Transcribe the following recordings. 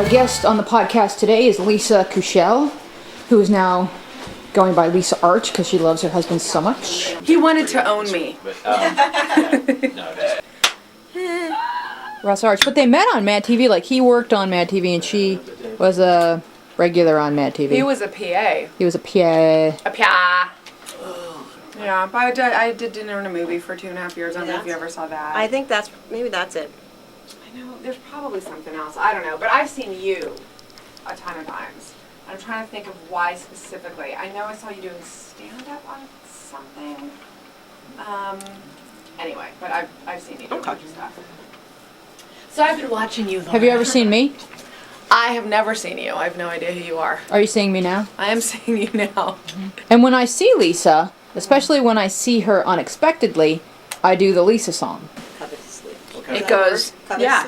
Our guest on the podcast today is Lisa Kushell, who is now going by Lisa Arch because she loves her husband so much. He wanted to own me. Russ Arch, but they met on Mad TV. Like, he worked on Mad TV and she was a regular on Mad TV. He was a PA. He was a PA. A PA. Yeah, but I did dinner in a movie for 2.5 years. I don't know if you ever saw that. I think maybe that's it. I know, there's probably something else. I don't know, but I've seen you a ton of times. I'm trying to think of why specifically. I know I saw you doing stand-up on something. Anyway, but I've seen you do a bunch of stuff. So I've been watching you, Laura. Have you ever seen me? I have never seen you. I have no idea who you are. Are you seeing me now? I am seeing you now. And when I see Lisa, especially when I see her unexpectedly, I do the Lisa song. Covetously. It goes, yeah.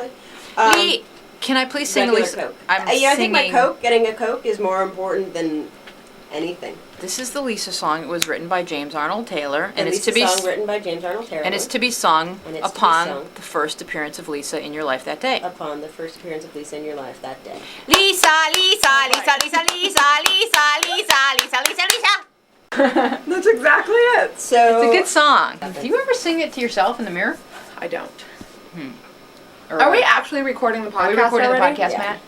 Covetously? Can I please sing Regular Lisa? Coke. I'm I think singing. getting a Coke is more important than anything. This is the Lisa song. It was written by James Arnold Taylor, And it's to be song written by James Arnold Taylor. and it's to be sung And it's to be upon sung. the first appearance of Lisa in your life that day. Upon the first appearance of Lisa in your life that day. Lisa, Lisa, Lisa, Lisa, Lisa, Lisa, Lisa, Lisa, Lisa, Lisa. That's exactly it. So It's a good song. Do you ever sing it to yourself in the mirror? I don't. Or Are we actually recording the podcast? Are we recording already? the podcast, Yeah. Matt?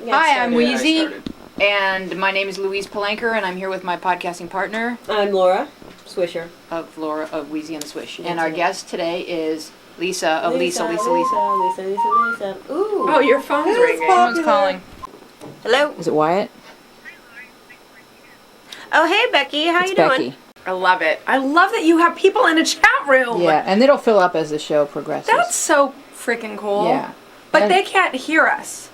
Yeah, Hi, I'm so- Weezy, and my name is Louise Palanker, and I'm here with my podcasting partner I'm Laura Swisher. of Weezy and the Swish. Yes, And our yes. guest today is Lisa of Lisa. Lisa. Ooh. Oh, your phone's Who's ringing. Someone's calling. Hello. Is it Wyatt? Oh, hey, Becky. How It's you Becky. doing? I love it. I love that you have people in a chat room. Yeah, and it'll fill up as the show progresses. That's so freaking cool. Yeah. But And- they can't hear us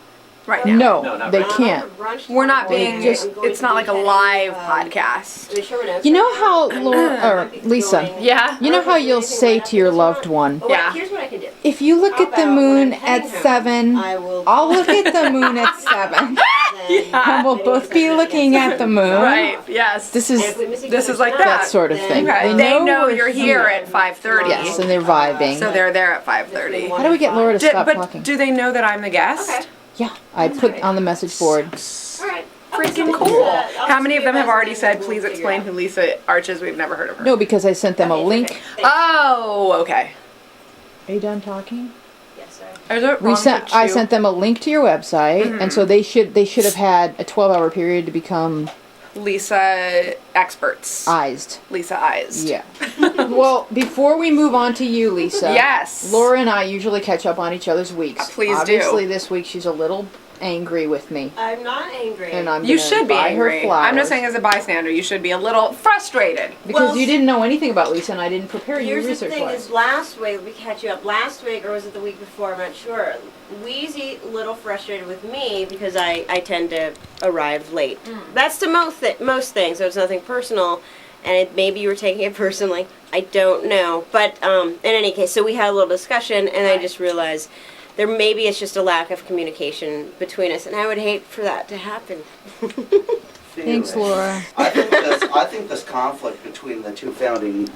right now. No, they can't. We're not being, just- it's not like a live podcast. You know how Lisa, Yeah? you know how you'll say to your loved one, Yeah. Here's what I can do. if you look at the moon at 7, I will. I'll look at the moon at 7. And we'll both be looking at the moon. Right, yes. This is This is like that that. sort of thing. Okay. They know we're you're here at 5:30. Yes, and they're vibing. So they're there at 5:30. How do we get Laura to stop But talking? do they know that I'm the guest? Okay. Yeah, I put on the message board. All right. Freaking cool. How many of them have already said, please explain who Lisa Arch is? We've never heard of her. No, because I sent them a link. Oh, okay. Are you done talking? Yes, sir. Is it wrong to I chew? sent them a link to your website, and so they should have had a 12-hour period to become Lisa experts. eyesed. Lisa Eyes. Yeah. Well, before we move on to you, Lisa. Yes. Laura and I usually catch up on each other's weeks. Please do. Obviously, this week she's a little angry with me, I'm not angry. and I'm You gonna should be buy her angry. flowers. I'm just saying as a bystander, you should be a little frustrated. because you didn't know anything about Lisa, and I didn't prepare you Here's the research thing: wise. is last week we catch you up. Last week, or was it the week before? I'm not sure. Weezy a little frustrated with me because I tend to arrive late. That's to most things, so it's nothing personal. And maybe you were taking it personally. I don't know. But in any case, so we had a little discussion, and I just realized maybe it's just a lack of communication between us, and I would hate for that to happen. Thanks, Laura. I think this conflict between the two founding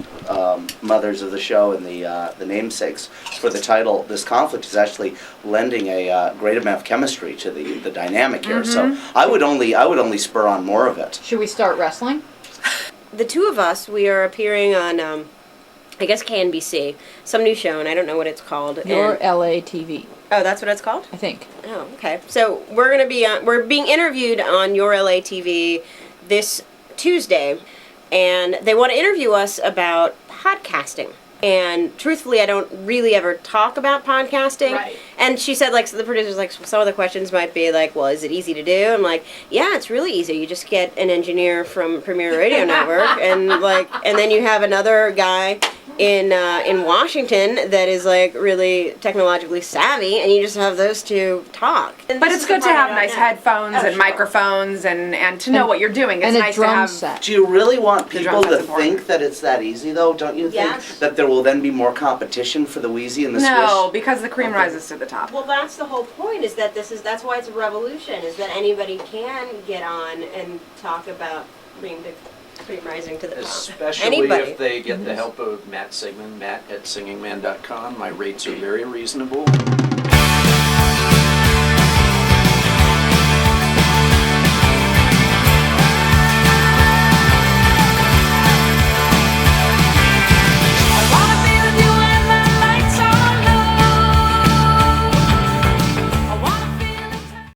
mothers of the show and the namesakes for the title, this conflict is actually lending a great amount of chemistry to the dynamic here. So I would only spur on more of it. Should we start wrestling? The two of us, we are appearing on, I guess KNBC, some new show, and I don't know what it's called. Your and- LA TV, Oh, that's what it's called? I think. Oh, okay. So we're being interviewed on Your LA TV this Tuesday, and they want to interview us about podcasting. And truthfully, I don't really ever talk about podcasting. Right. And she said, like, so the producer's like, some of the questions might be like, well, is it easy to do? I'm like, yeah, it's really easy. You just get an engineer from Premier Radio Network, and then you have another guy in Washington that is like really technologically savvy, and you just have those two talk. But it's good to have nice headphones and microphones and to know what you're doing. It's And a nice to drum have. set. Do you really want The people drum to set's important. think that it's that easy, though? Don't you think Yes. that there will then be more competition for the Weezy and the No, Swish? because the cream rises to the top. Well, that's the whole point. Is that that's why it's a revolution. Is that anybody can get on and talk about cream rising to the top. Especially Anybody. if they get the help of Matt Sigmund, Matt at singingman.com. My rates are very reasonable.